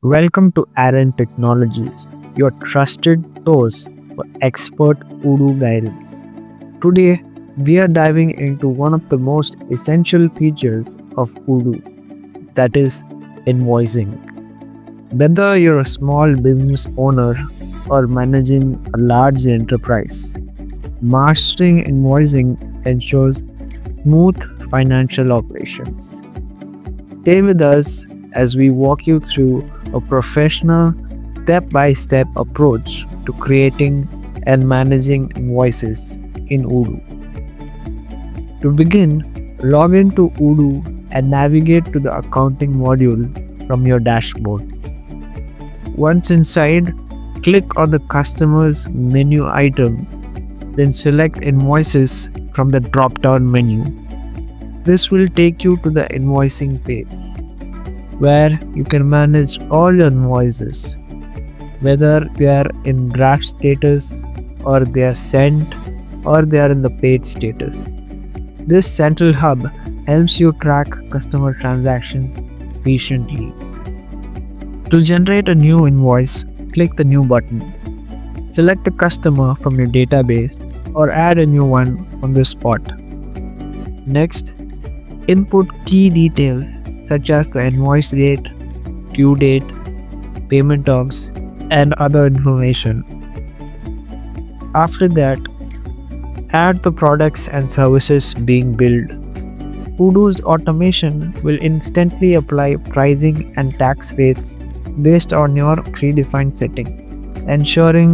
Welcome to Alantechnologies, your trusted source for expert Odoo guidance. Today, we are diving into one of the most essential features of Odoo, that is, invoicing. Whether you're a small business owner or managing a large enterprise, mastering invoicing ensures smooth financial operations. Stay with us as we walk you through a professional, step by step approach to creating and managing invoices in Odoo. To begin, log into Odoo and navigate to the accounting module from your dashboard. Once inside, click on the customer's menu item, then select invoices from the drop down menu. This will take you to the invoicing page, where you can manage all your invoices, whether they are in draft status or they are sent or they are in the paid status. This central hub helps you track customer transactions efficiently. To generate a new invoice, click the New button. Select the customer from your database or add a new one on the spot. Next, input key details such as the invoice date, due date, payment terms, and other information. After that, add the products and services being billed. Odoo's automation will instantly apply pricing and tax rates based on your predefined setting, ensuring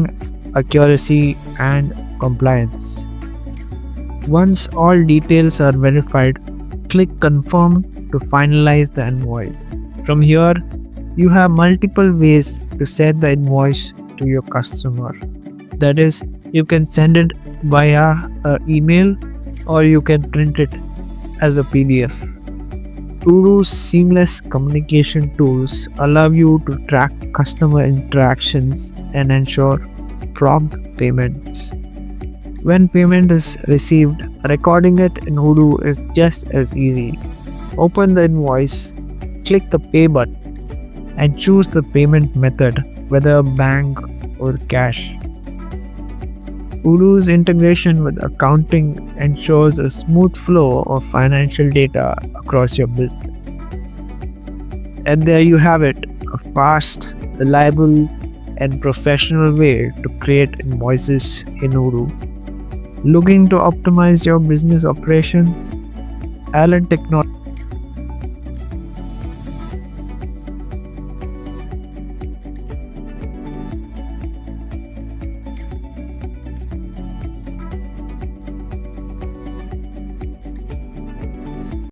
accuracy and compliance. Once all details are verified, click Confirm to finalize the invoice. From here, you have multiple ways to send the invoice to your customer. That is, you can send it via email or you can print it as a PDF. Odoo's seamless communication tools allow you to track customer interactions and ensure prompt payments. When payment is received, recording it in Odoo is just as easy. Open the invoice, click the Pay button, and choose the payment method, whether bank or cash. Odoo's integration with accounting ensures a smooth flow of financial data across your business. And there you have it, a fast, reliable, and professional way to create invoices in Odoo. Looking to optimize your business operation? Alantechnologies